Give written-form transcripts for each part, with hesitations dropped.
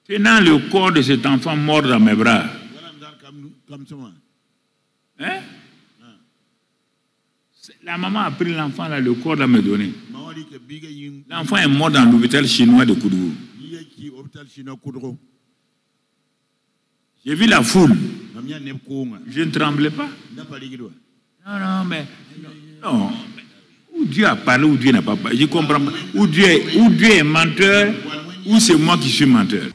tenant le corps de cet enfant mort dans mes bras. Hein? La maman a pris l'enfant, là, le corps l'a me donné. L'enfant est mort dans l'hôpital chinois de Koudou. J'ai vu la foule. Je ne tremblais pas. Non, mais où Dieu a parlé, où Dieu n'a pas parlé. Je comprends pas. Où Dieu est menteur, ou c'est moi qui suis menteur.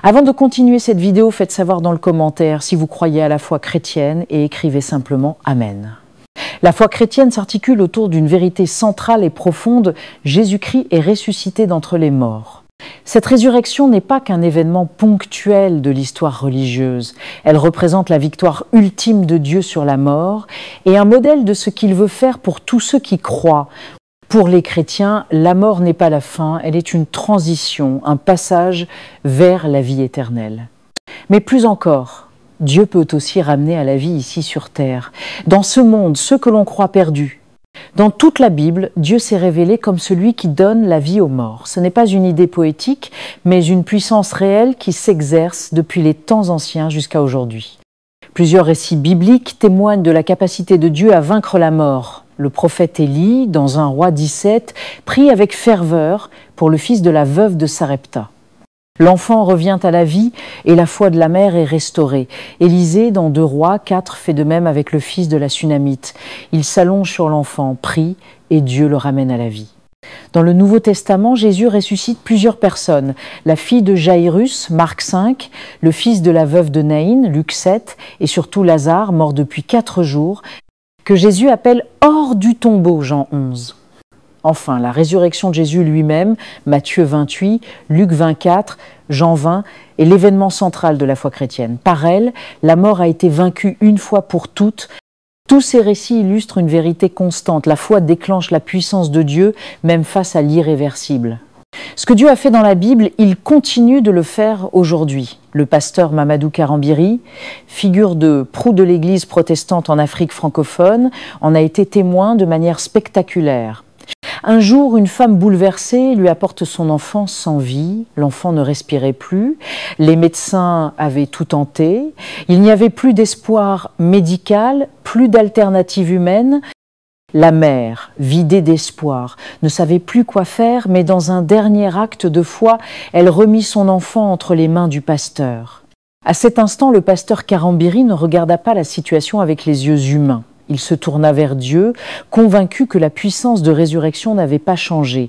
Avant de continuer cette vidéo, faites savoir dans le commentaire si vous croyez à la foi chrétienne et écrivez simplement « Amen ». La foi chrétienne s'articule autour d'une vérité centrale et profonde. Jésus-Christ est ressuscité d'entre les morts. Cette résurrection n'est pas qu'un événement ponctuel de l'histoire religieuse. Elle représente la victoire ultime de Dieu sur la mort et un modèle de ce qu'il veut faire pour tous ceux qui croient. Pour les chrétiens, la mort n'est pas la fin, elle est une transition, un passage vers la vie éternelle. Mais plus encore, Dieu peut aussi ramener à la vie ici sur terre. Dans ce monde, ceux que l'on croit perdus. Dans toute la Bible, Dieu s'est révélé comme celui qui donne la vie aux morts. Ce n'est pas une idée poétique, mais une puissance réelle qui s'exerce depuis les temps anciens jusqu'à aujourd'hui. Plusieurs récits bibliques témoignent de la capacité de Dieu à vaincre la mort. Le prophète Élie, dans 1 Roi 17, prie avec ferveur pour le fils de la veuve de Sarepta. L'enfant revient à la vie et la foi de la mère est restaurée. Élisée, dans 2 Rois 4, fait de même avec le fils de la Sunamite. Il s'allonge sur l'enfant, prie et Dieu le ramène à la vie. Dans le Nouveau Testament, Jésus ressuscite plusieurs personnes. La fille de Jairus, Marc 5, le fils de la veuve de Naïn, Luc 7, et surtout Lazare, mort depuis 4 jours, que Jésus appelle hors du tombeau, Jean 11. Enfin, la résurrection de Jésus lui-même, Matthieu 28, Luc 24, Jean 20, est l'événement central de la foi chrétienne. Par elle, la mort a été vaincue une fois pour toutes. Tous ces récits illustrent une vérité constante. La foi déclenche la puissance de Dieu, même face à l'irréversible. Ce que Dieu a fait dans la Bible, il continue de le faire aujourd'hui. Le pasteur Mamadou Karambiri, figure de proue de l'Église protestante en Afrique francophone, en a été témoin de manière spectaculaire. Un jour, une femme bouleversée lui apporte son enfant sans vie. L'enfant ne respirait plus. Les médecins avaient tout tenté. Il n'y avait plus d'espoir médical, plus d'alternative humaine. La mère, vidée d'espoir, ne savait plus quoi faire, mais dans un dernier acte de foi, elle remit son enfant entre les mains du pasteur. À cet instant, le pasteur Karambiri ne regarda pas la situation avec les yeux humains. Il se tourna vers Dieu, convaincu que la puissance de résurrection n'avait pas changé.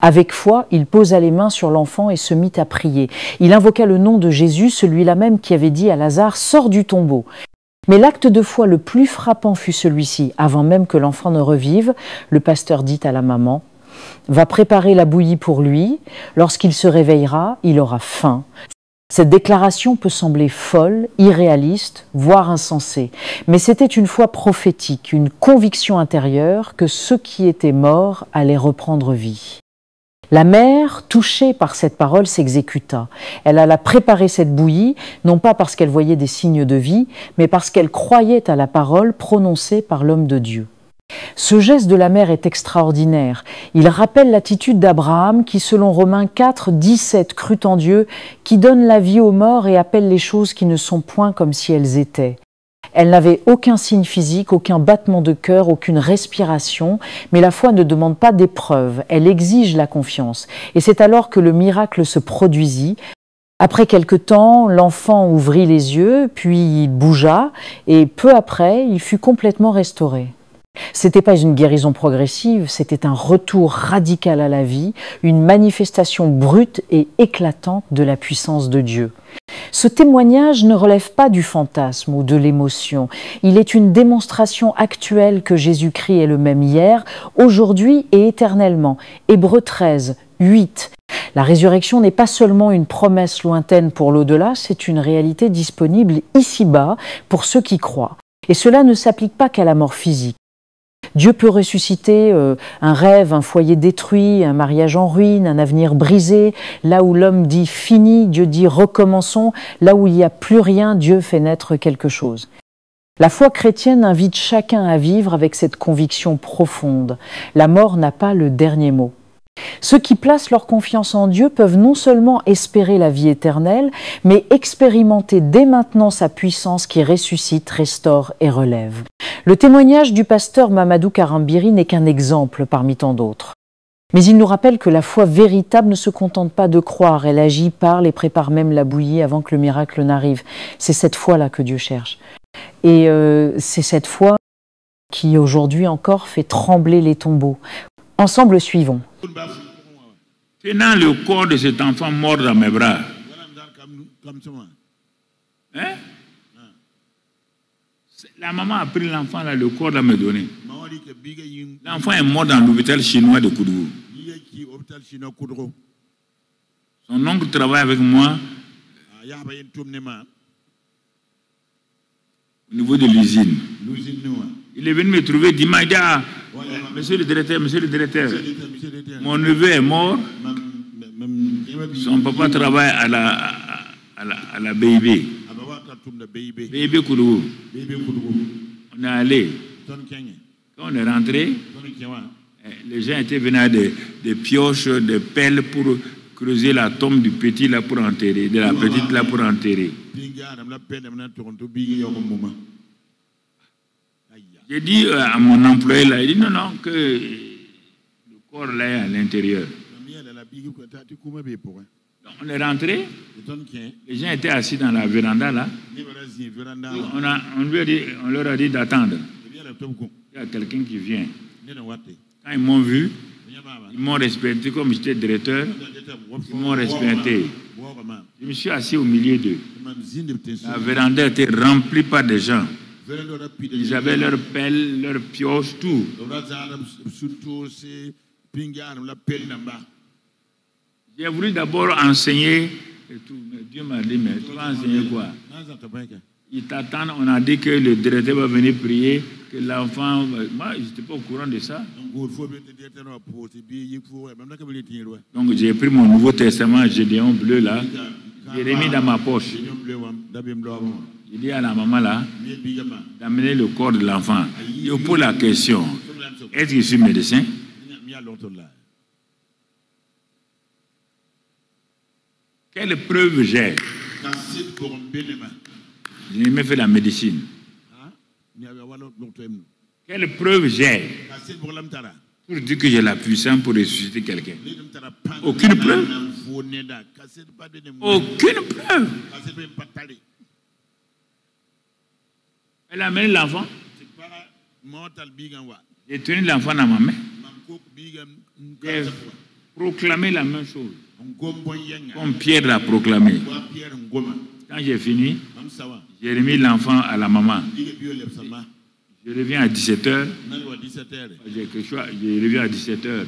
Avec foi, il posa les mains sur l'enfant et se mit à prier. Il invoqua le nom de Jésus, celui-là même qui avait dit à Lazare « Sors du tombeau ». Mais l'acte de foi le plus frappant fut celui-ci. Avant même que l'enfant ne revive, le pasteur dit à la maman « Va préparer la bouillie pour lui. Lorsqu'il se réveillera, il aura faim. » Cette déclaration peut sembler folle, irréaliste, voire insensée. Mais c'était une foi prophétique, une conviction intérieure que ceux qui étaient morts allaient reprendre vie. La mère, touchée par cette parole, s'exécuta. Elle alla préparer cette bouillie, non pas parce qu'elle voyait des signes de vie, mais parce qu'elle croyait à la parole prononcée par l'homme de Dieu. Ce geste de la mère est extraordinaire. Il rappelle l'attitude d'Abraham qui, selon Romains 4, 17, crut en Dieu, qui donne la vie aux morts et appelle les choses qui ne sont point comme si elles étaient. Elle n'avait aucun signe physique, aucun battement de cœur, aucune respiration, mais la foi ne demande pas d'épreuve, elle exige la confiance. Et c'est alors que le miracle se produisit. Après quelque temps, l'enfant ouvrit les yeux, puis il bougea, et peu après, il fut complètement restauré. C'était pas une guérison progressive, c'était un retour radical à la vie, une manifestation brute et éclatante de la puissance de Dieu. Ce témoignage ne relève pas du fantasme ou de l'émotion. Il est une démonstration actuelle que Jésus-Christ est le même hier, aujourd'hui et éternellement. Hébreux 13, 8. La résurrection n'est pas seulement une promesse lointaine pour l'au-delà, c'est une réalité disponible ici-bas pour ceux qui croient. Et cela ne s'applique pas qu'à la mort physique. Dieu peut ressusciter un rêve, un foyer détruit, un mariage en ruine, un avenir brisé. Là où l'homme dit « fini », Dieu dit « recommençons ». Là où il n'y a plus rien, Dieu fait naître quelque chose. La foi chrétienne invite chacun à vivre avec cette conviction profonde. La mort n'a pas le dernier mot. Ceux qui placent leur confiance en Dieu peuvent non seulement espérer la vie éternelle, mais expérimenter dès maintenant sa puissance qui ressuscite, restaure et relève. Le témoignage du pasteur Mamadou Karambiri n'est qu'un exemple parmi tant d'autres. Mais il nous rappelle que la foi véritable ne se contente pas de croire, elle agit, parle et prépare même la bouillie avant que le miracle n'arrive. C'est cette foi-là que Dieu cherche. Et c'est cette foi qui aujourd'hui encore fait trembler les tombeaux. Ensemble, suivons. Tenant le corps de cet enfant mort dans mes bras. Hein? La maman a pris l'enfant, là, le corps l'a me donné. L'enfant est mort dans l'hôpital chinois de Koudougou. Son oncle travaille avec moi au niveau de l'usine. Il est venu me trouver dimanche. Il dit, ah, monsieur le directeur, mon neveu est mort. Son papa travaille à la BIB. BIB Koudougou. On est allé. Quand on est rentré, les gens étaient venus à des pioches, des pelles pour creuser la tombe du petit là pour enterrer, de la petite là pour enterrer. J'ai dit à mon employé là, il dit non, que le corps là est à l'intérieur. On est rentré, les gens étaient assis dans la véranda là. On leur a dit d'attendre. Il y a quelqu'un qui vient. Quand ils m'ont vu, ils m'ont respecté comme j'étais directeur. Ils m'ont respecté. Je me suis assis au milieu d'eux. La véranda était remplie par des gens. Ils avaient leurs pelles, leurs pioches, tout. J'ai voulu d'abord enseigner et tout. Mais Dieu m'a dit, mais tu vas enseigner quoi? Ils t'attendent, on a dit que le directeur va venir prier, que l'enfant... Moi, je n'étais pas au courant de ça. Donc j'ai pris mon Nouveau Testament, Gédéon bleu là, je l'ai mis dans ma poche. J'ai dit à la maman là, d'amener le corps de l'enfant. Je pose la question, est-ce que je suis médecin? Quelle preuve j'ai? Je n'ai jamais fait la médecine. Quelle preuve j'ai pour dire que j'ai la puissance pour ressusciter quelqu'un? Aucune preuve. Aucune preuve. Elle a amené l'enfant. J'ai tenu l'enfant dans ma main. J'ai proclamé la même chose. Comme Pierre l'a proclamé. Quand j'ai fini, j'ai remis l'enfant à la maman. Je reviens à 17h. Je reviens à 17h.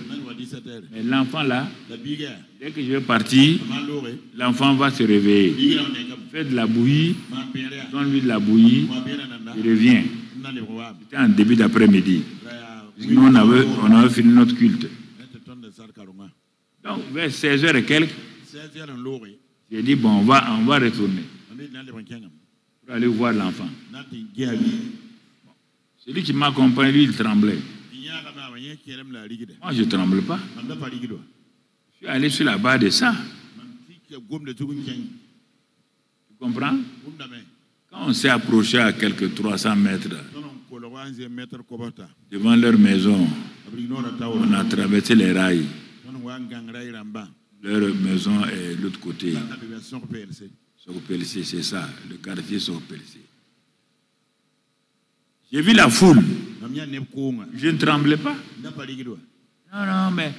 Mais l'enfant là, dès que je vais partir, l'enfant va se réveiller. Fais de la bouillie, donne-lui de la bouillie, il revient. C'était en début d'après-midi. Nous, on avait fini notre culte. Donc, vers 16h et quelques, j'ai dit, bon, on va retourner pour aller voir l'enfant. Celui qui m'accompagne, lui, il tremblait. Moi, je ne tremble pas. Je suis allé sur la barre de ça. Tu comprends? Quand on s'est approché à quelques 300 mètres devant leur maison, on a traversé les rails. Leur maison est de l'autre côté. Sokopelsi, c'est ça, le quartier Sokopelsi. J'ai vu la foule. Je ne tremblais pas. Non, mais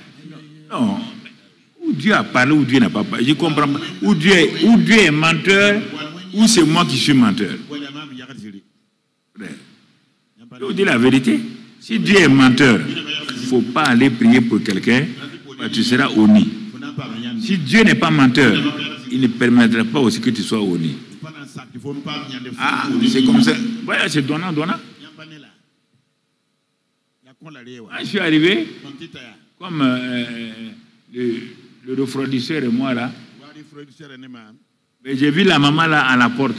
où Dieu a parlé, où Dieu n'a pas parlé. Je comprends pas. Où Dieu est menteur, ou c'est moi qui suis menteur. Je vous dis la vérité. Si Dieu est menteur, il ne faut pas aller prier pour quelqu'un, tu seras honni. Si Dieu n'est pas menteur, il ne permettra pas aussi que tu sois honni. Ah, c'est comme ça. Voilà, c'est donnant. Je suis arrivé, comme le refroidisseur et moi là. Mais j'ai vu la maman là à la porte.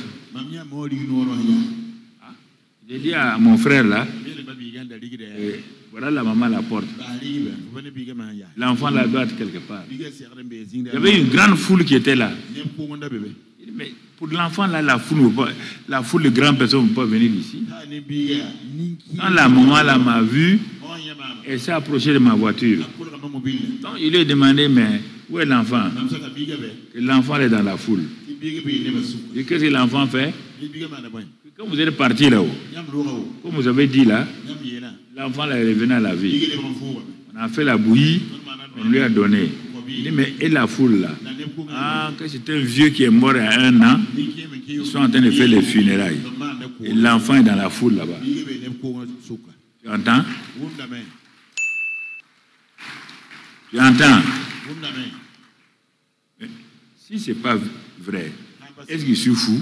J'ai dit à mon frère là, voilà la maman à la porte. L'enfant là doit être quelque part. Il y avait une grande foule qui était là. Mais pour l'enfant là, la foule de grandes personnes ne peuvent pas venir ici. Quand la maman là m'a vu, elle s'est approchée de ma voiture. Donc il lui a demandé, mais où est l'enfant? L'enfant est dans la foule. Et qu'est-ce que l'enfant fait? Quand vous êtes parti là-haut, comme vous avez dit là, l'enfant est revenu à la vie. On a fait la bouillie, on lui a donné. Il dit, mais et la foule là? Ah, que c'est un vieux qui est mort à 1 an, ils sont en train de faire les funérailles. Et l'enfant est dans la foule là-bas. Tu entends? Tu entends? Mais si ce n'est pas vrai, est-ce que je suis fou?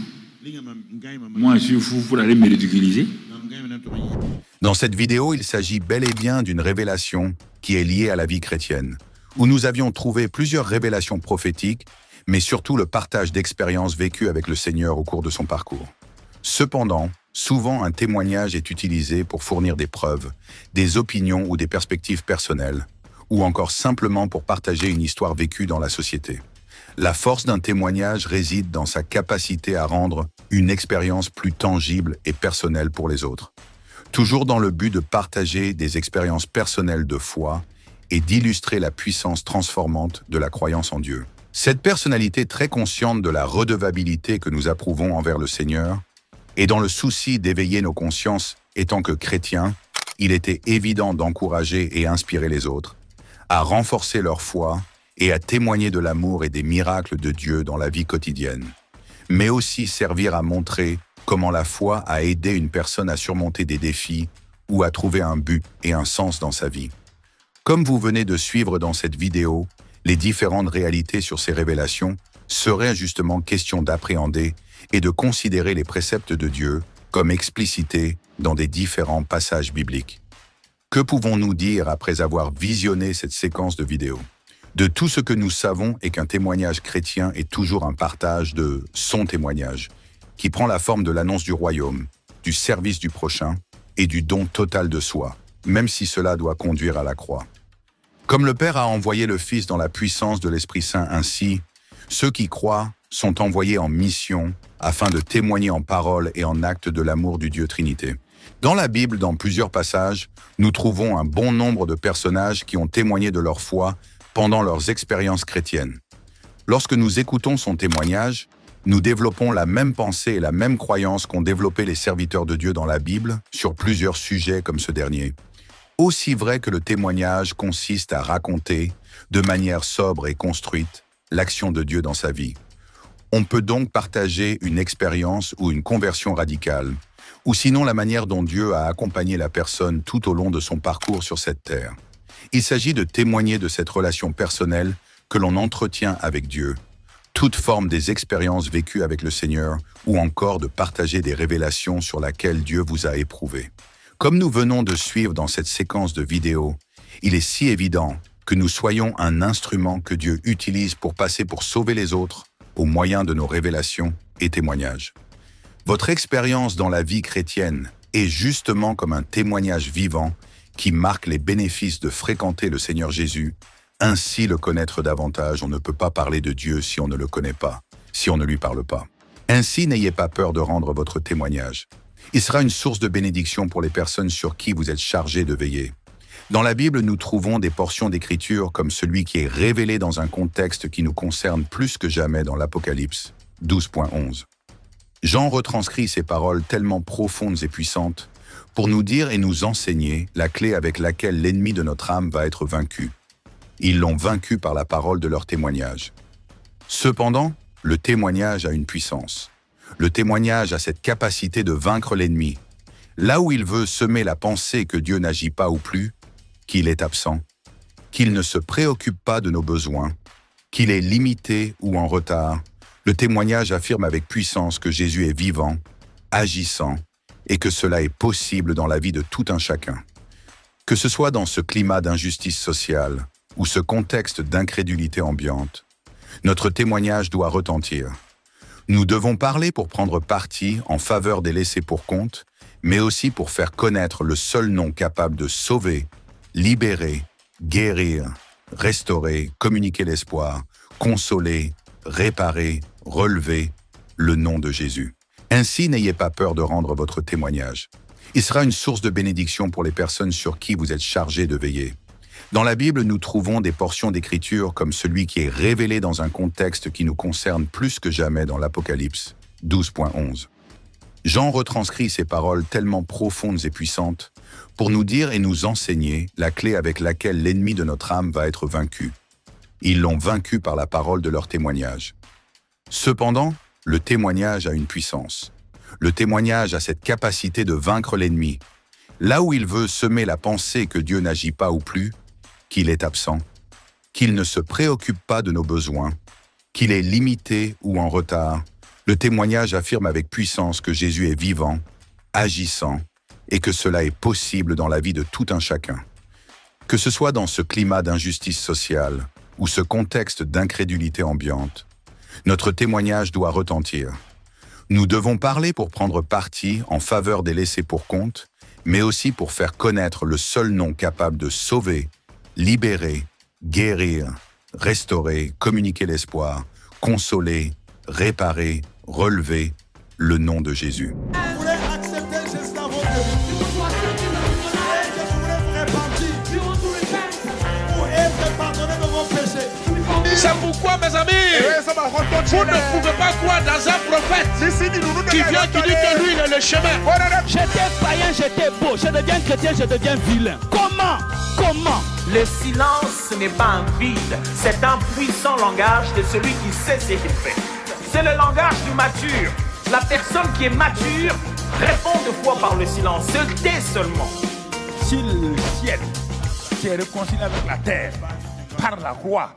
Moi, je suis fou pour aller me ridiculiser. Dans cette vidéo, il s'agit bel et bien d'une révélation qui est liée à la vie chrétienne, où nous avions trouvé plusieurs révélations prophétiques, mais surtout le partage d'expériences vécues avec le Seigneur au cours de son parcours. Cependant, souvent un témoignage est utilisé pour fournir des preuves, des opinions ou des perspectives personnelles, ou encore simplement pour partager une histoire vécue dans la société. La force d'un témoignage réside dans sa capacité à rendre une expérience plus tangible et personnelle pour les autres, toujours dans le but de partager des expériences personnelles de foi et d'illustrer la puissance transformante de la croyance en Dieu. Cette personnalité très consciente de la redevabilité que nous approuvons envers le Seigneur, et dans le souci d'éveiller nos consciences étant que chrétiens, il était évident d'encourager et inspirer les autres, à renforcer leur foi et à témoigner de l'amour et des miracles de Dieu dans la vie quotidienne, mais aussi servir à montrer comment la foi a aidé une personne à surmonter des défis ou à trouver un but et un sens dans sa vie. Comme vous venez de suivre dans cette vidéo, les différentes réalités sur ces révélations seraient justement question d'appréhender et de considérer les préceptes de Dieu comme explicités dans des différents passages bibliques. Que pouvons-nous dire après avoir visionné cette séquence de vidéos? De tout ce que nous savons est qu'un témoignage chrétien est toujours un partage de son témoignage, qui prend la forme de l'annonce du royaume, du service du prochain et du don total de soi, même si cela doit conduire à la croix. Comme le Père a envoyé le Fils dans la puissance de l'Esprit Saint ainsi, ceux qui croient sont envoyés en mission afin de témoigner en parole et en acte de l'amour du Dieu Trinité. Dans la Bible, dans plusieurs passages, nous trouvons un bon nombre de personnages qui ont témoigné de leur foi pendant leurs expériences chrétiennes. Lorsque nous écoutons son témoignage, nous développons la même pensée et la même croyance qu'ont développé les serviteurs de Dieu dans la Bible sur plusieurs sujets comme ce dernier. Aussi vrai que le témoignage consiste à raconter, de manière sobre et construite, l'action de Dieu dans sa vie. On peut donc partager une expérience ou une conversion radicale, ou sinon la manière dont Dieu a accompagné la personne tout au long de son parcours sur cette terre. Il s'agit de témoigner de cette relation personnelle que l'on entretient avec Dieu, toute forme des expériences vécues avec le Seigneur, ou encore de partager des révélations sur lesquelles Dieu vous a éprouvé. Comme nous venons de suivre dans cette séquence de vidéos, il est si évident que nous soyons un instrument que Dieu utilise pour passer pour sauver les autres au moyen de nos révélations et témoignages. Votre expérience dans la vie chrétienne est justement comme un témoignage vivant qui marque les bénéfices de fréquenter le Seigneur Jésus, ainsi le connaître davantage. On ne peut pas parler de Dieu si on ne le connaît pas, si on ne lui parle pas. Ainsi, n'ayez pas peur de rendre votre témoignage. Il sera une source de bénédiction pour les personnes sur qui vous êtes chargés de veiller. Dans la Bible, nous trouvons des portions d'Écriture comme celui qui est révélé dans un contexte qui nous concerne plus que jamais dans l'Apocalypse 12.11. Jean retranscrit ces paroles tellement profondes et puissantes pour nous dire et nous enseigner la clé avec laquelle l'ennemi de notre âme va être vaincu. Ils l'ont vaincu par la parole de leur témoignage. Cependant, le témoignage a une puissance. Le témoignage a cette capacité de vaincre l'ennemi. Là où il veut semer la pensée que Dieu n'agit pas ou plus, qu'il est absent, qu'il ne se préoccupe pas de nos besoins, qu'il est limité ou en retard, le témoignage affirme avec puissance que Jésus est vivant, agissant, et que cela est possible dans la vie de tout un chacun. Que ce soit dans ce climat d'injustice sociale ou ce contexte d'incrédulité ambiante, notre témoignage doit retentir. Nous devons parler pour prendre parti en faveur des laissés pour compte, mais aussi pour faire connaître le seul nom capable de sauver, libérer, guérir, restaurer, communiquer l'espoir, consoler, réparer, relever, le nom de Jésus. Ainsi, n'ayez pas peur de rendre votre témoignage. Il sera une source de bénédiction pour les personnes sur qui vous êtes chargés de veiller. Dans la Bible, nous trouvons des portions d'Écriture comme celui qui est révélé dans un contexte qui nous concerne plus que jamais dans l'Apocalypse 12.11. Jean retranscrit ces paroles tellement profondes et puissantes pour nous dire et nous enseigner la clé avec laquelle l'ennemi de notre âme va être vaincu. Ils l'ont vaincu par la parole de leur témoignage. Cependant, le témoignage a une puissance. Le témoignage a cette capacité de vaincre l'ennemi. Là où il veut semer la pensée que Dieu n'agit pas ou plus, qu'il est absent, qu'il ne se préoccupe pas de nos besoins, qu'il est limité ou en retard, le témoignage affirme avec puissance que Jésus est vivant, agissant, et que cela est possible dans la vie de tout un chacun. Que ce soit dans ce climat d'injustice sociale ou ce contexte d'incrédulité ambiante, notre témoignage doit retentir. Nous devons parler pour prendre parti en faveur des laissés pour compte, mais aussi pour faire connaître le seul nom capable de sauver, libérer, guérir, restaurer, communiquer l'espoir, consoler, réparer, relever, le nom de Jésus. Vous voulez accepter Jésus dans votre vie? Je voulais vous repentir pour être pardonné de vos péchés. C'est pourquoi, mes amis, vous ne pouvez pas croire dans un prophète qui vient qui dit que lui, il est le chemin. J'étais païen, j'étais beau. Je deviens chrétien, je deviens vilain. Comment? Le silence n'est pas un vide, c'est un puissant langage de celui qui sait ce qu'il fait. C'est le langage du mature. La personne qui est mature répond de foi par le silence, se tait seulement. Si le ciel s'est réconcilié avec la terre par la croix,